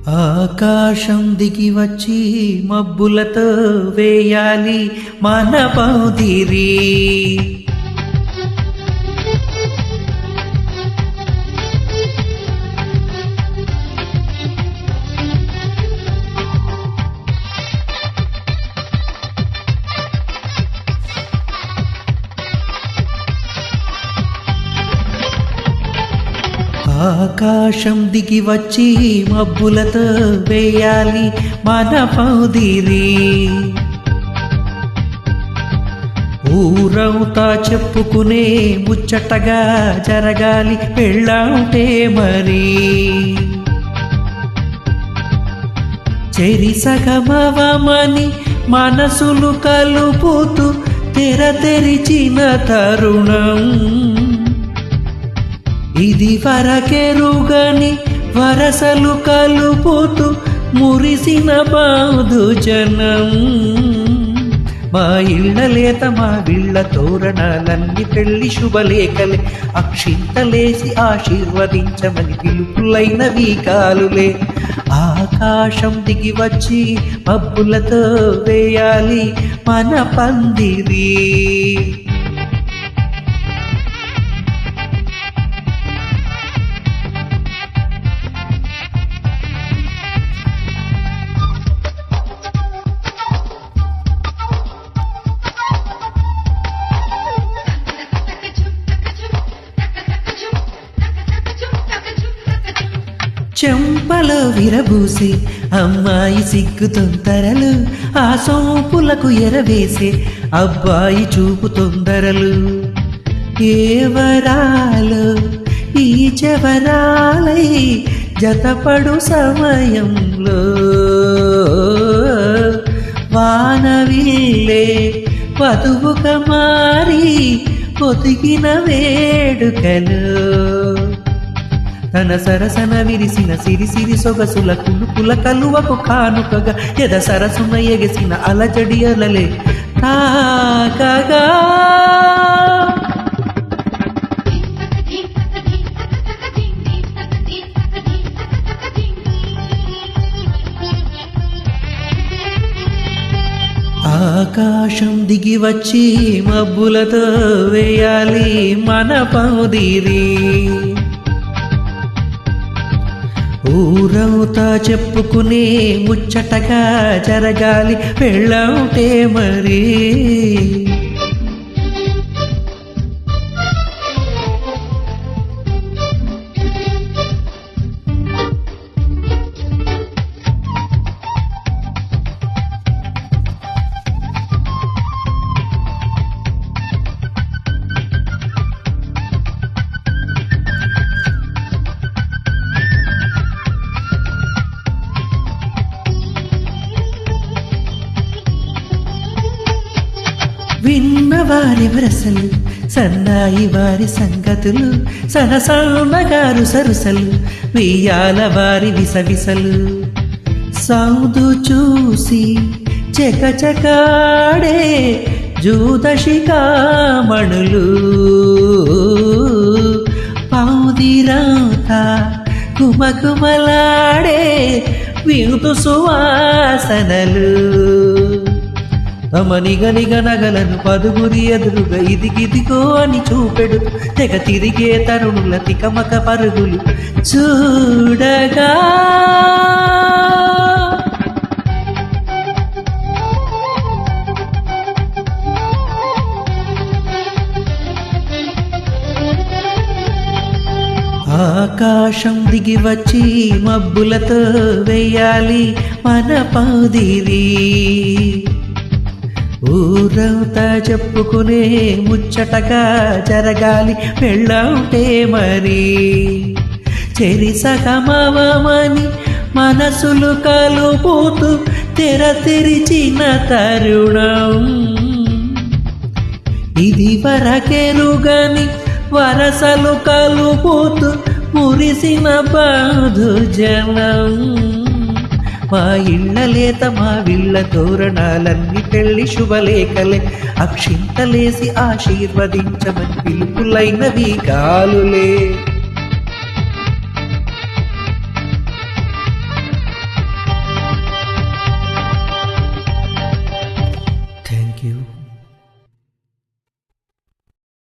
ఆకాశం దిగి వచ్చి మబ్బులతో వేయాలి మన పౌదిరి. ఆకాశం దిగి వచ్చి మబ్బులతో వేయాలి మన పౌదిరి. ఊరవుతా చెప్పుకునే ముచ్చటగా జరగాలి పెళ్ళాంటే మరి. చెరిసగమవమని మనసులు కలుపుతూ తెర తెరిచిన తరుణం ఇది వరకెరుగని వరసలు కలుపుతూ మురిసిన బాధు జనం. మా ఇళ్ళ లేత మా వీళ్ళ తోరణాలన్నీ పెళ్లి శుభలేఖలే. అక్షింతలేసి ఆశీర్వదించమని పిలుపులైనవి కాలులే. ఆకాశం దిగి వచ్చి మబ్బులతో వేయాలి మన పందిరి. చెంపలో విరబూసే అమ్మాయి సిగ్గు తొందరలు, ఆ సోపులకు ఎరవేసే అబ్బాయి చూపు తొందరలు. ఏవరాలు ఈ జవరాలై జతపడు సమయంలో వానవిల్లే వధువుగా మారి పొదిగిన వేడుకలు. తన సరసన విరిసిన సిరిసిరి సొగసుల కులుకుల కలువకు కానుకగా ఎద సరసున ఎగసిన అలజడి అలలే తాకగా. ఆకాశం దిగి వచ్చి మబ్బులతో వేయాలి మన పౌదిరి. ఊరవుతా చెప్పుకునే ముచ్చటగా జరగాలి పెళ్ళంటే మరి. విన్నవారి వరసలు సన్నాయి వారి సంగతులు, సనసామగారు సరుసలు వెయ్యాల వారి విసవిసలు. సౌదు చూసి చకచకాడే జూదశిఖామణులు, పౌదిరాత కుమకుమలాడే వింతు సువాసనలు. తమ నిగనిగ నగలను పదుగురి ఎదురుగా ఇదిగిదిగో అని చూపెడు తెగ తిరిగే తరుణుల తికమక పరుగులు చూడగా. ఆకాశం దిగి వచ్చి మబ్బులతో వేయాలి మన పౌదిరి. ఊరవుతా చెప్పుకునే ముచ్చటగా జరగాలి పెళ్ళంటే మరి. చెరిసగమవమని మనసులు కలుపుతూ తెర తెరిచిన తరుణం ఇది వరకెరుగని వరసలు కలుపుతూ మురిసిన బాధు జనం. మా ఇళ్ళ లేత మా వీళ్ళ తోరణాలన్నీ పెళ్లి శుభలేఖలే. అక్షింతలేసి ఆశీర్వదించమని పిలుపులైనవి గాలులే. యూ